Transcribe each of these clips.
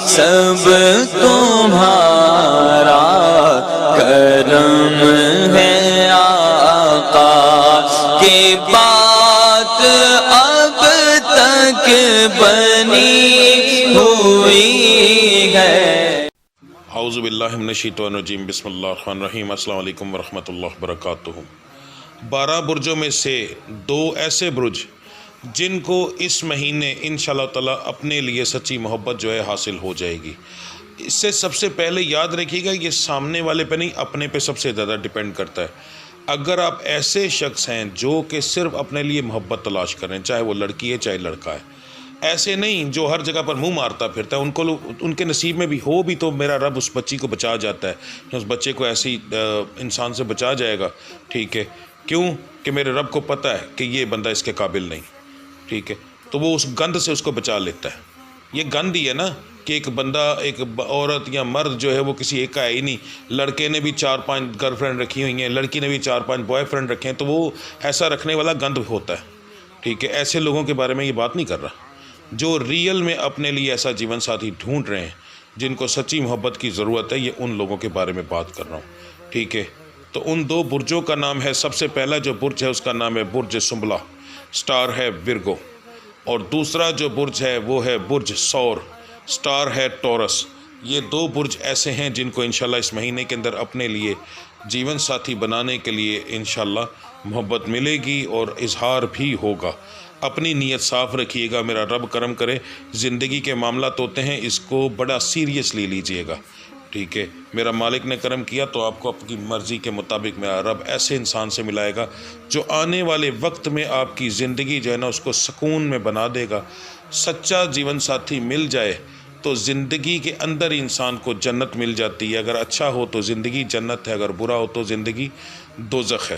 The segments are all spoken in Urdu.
سب تمہارا کرم ہے آقا کی بات اب تک بنی ہوئی ہے۔ اعوذ باللہ من الشیطان الرجیم، بسم اللہ الرحمن الرحیم۔ السلام علیکم ورحمۃ اللہ وبرکاتہ۔ 12 برجوں میں سے 2 ایسے برج جن کو اس مہینے انشاءاللہ تعالی اپنے لیے سچی محبت جو ہے حاصل ہو جائے گی۔ اس سے سب سے پہلے یاد رکھیے گا یہ سامنے والے پہ نہیں، اپنے پہ سب سے زیادہ ڈیپینڈ کرتا ہے۔ اگر آپ ایسے شخص ہیں جو کہ صرف اپنے لیے محبت تلاش کریں، چاہے وہ لڑکی ہے چاہے لڑکا ہے، ایسے نہیں جو ہر جگہ پر منہ مارتا پھرتا ہے، ان کے نصیب میں بھی ہو بھی تو میرا رب اس بچی کو بچا جاتا ہے، اس بچے کو ایسی انسان سے بچا جائے گا، ٹھیک ہے؟ کیوں کہ میرے رب کو پتہ ہے کہ یہ بندہ اس کے قابل نہیں، ٹھیک ہے؟ تو وہ اس گند سے اس کو بچا لیتا ہے۔ یہ گند ہی ہے نا کہ ایک بندہ، ایک عورت یا مرد جو ہے وہ کسی ایک کا ہے ہی نہیں، لڑکے نے بھی 4-5 گرل فرینڈ رکھی ہوئی ہیں، لڑکی نے بھی 4-5 بوائے فرینڈ رکھے ہیں، تو وہ ایسا رکھنے والا گند ہوتا ہے، ٹھیک ہے؟ ایسے لوگوں کے بارے میں یہ بات نہیں کر رہا، جو ریئل میں اپنے لیے ایسا جیون ساتھی ڈھونڈ رہے ہیں، جن کو سچی محبت کی ضرورت ہے، یہ ان لوگوں کے بارے میں بات کر رہا ہوں، ٹھیک ہے؟ تو ان 2 برجوں کا نام ہے، سب سے پہلا جو برج ہے اس کا نام ہے برج سنبلا، سٹار ہے ورگو، اور دوسرا جو برج ہے وہ ہے برج سور، سٹار ہے ٹورس۔ یہ 2 برج ایسے ہیں جن کو انشاءاللہ اس مہینے کے اندر اپنے لیے جیون ساتھی بنانے کے لیے انشاءاللہ محبت ملے گی اور اظہار بھی ہوگا۔ اپنی نیت صاف رکھیے گا، میرا رب کرم کرے۔ زندگی کے معاملات ہوتے ہیں، اس کو بڑا سیریسلی لیجئے گا، ٹھیک ہے؟ میرا مالک نے کرم کیا تو آپ کو اپنی مرضی کے مطابق میرا رب ایسے انسان سے ملائے گا جو آنے والے وقت میں آپ کی زندگی جو ہے نا اس کو سکون میں بنا دے گا۔ سچا جیون ساتھی مل جائے تو زندگی کے اندر انسان کو جنت مل جاتی ہے۔ اگر اچھا ہو تو زندگی جنت ہے، اگر برا ہو تو زندگی دوزخ ہے۔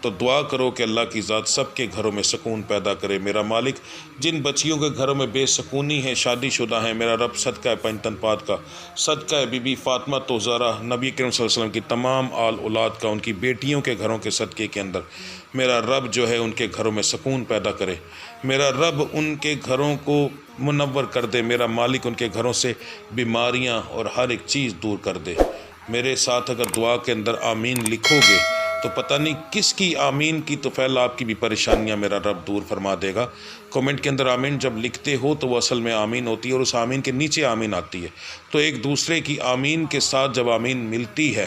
تو دعا کرو کہ اللہ کی ذات سب کے گھروں میں سکون پیدا کرے۔ میرا مالک جن بچیوں کے گھروں میں بے سکونی ہے، شادی شدہ ہیں، میرا رب صدقہ پنجتن پات کا، صدقہ بی بی فاطمہ تو زہرا، نبی کریم صلی اللہ علیہ وسلم کی تمام آل اولاد کا، ان کی بیٹیوں کے گھروں کے صدقے کے اندر میرا رب جو ہے ان کے گھروں میں سکون پیدا کرے۔ میرا رب ان کے گھروں کو منور کر دے۔ میرا مالک ان کے گھروں سے بیماریاں اور ہر ایک چیز دور کر دے۔ میرے ساتھ اگر دعا کے اندر آمین لکھو گے تو پتہ نہیں کس کی آمین کی توفیل آپ کی بھی پریشانیاں میرا رب دور فرما دے گا۔ کومنٹ کے اندر آمین جب لکھتے ہو تو وہ اصل میں آمین ہوتی ہے، اور اس آمین کے نیچے آمین آتی ہے، تو ایک دوسرے کی آمین کے ساتھ جب آمین ملتی ہے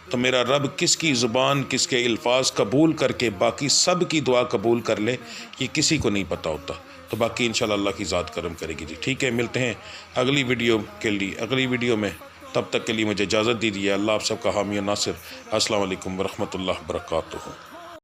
تو میرا رب کس کی زبان کس کے الفاظ قبول کر کے باقی سب کی دعا قبول کر لے، یہ کسی کو نہیں پتہ ہوتا۔ تو باقی انشاءاللہ اللہ کی ذات کرم کرے گی جی، ٹھیک ہے؟ ملتے ہیں اگلی ویڈیو کے لیے، اگلی ویڈیو میں، تب تک کے لیے مجھے اجازت دیجیے۔ اللہ آپ سب کا حامی و ناصر۔ السلام علیکم ورحمۃ اللہ وبرکاتہ۔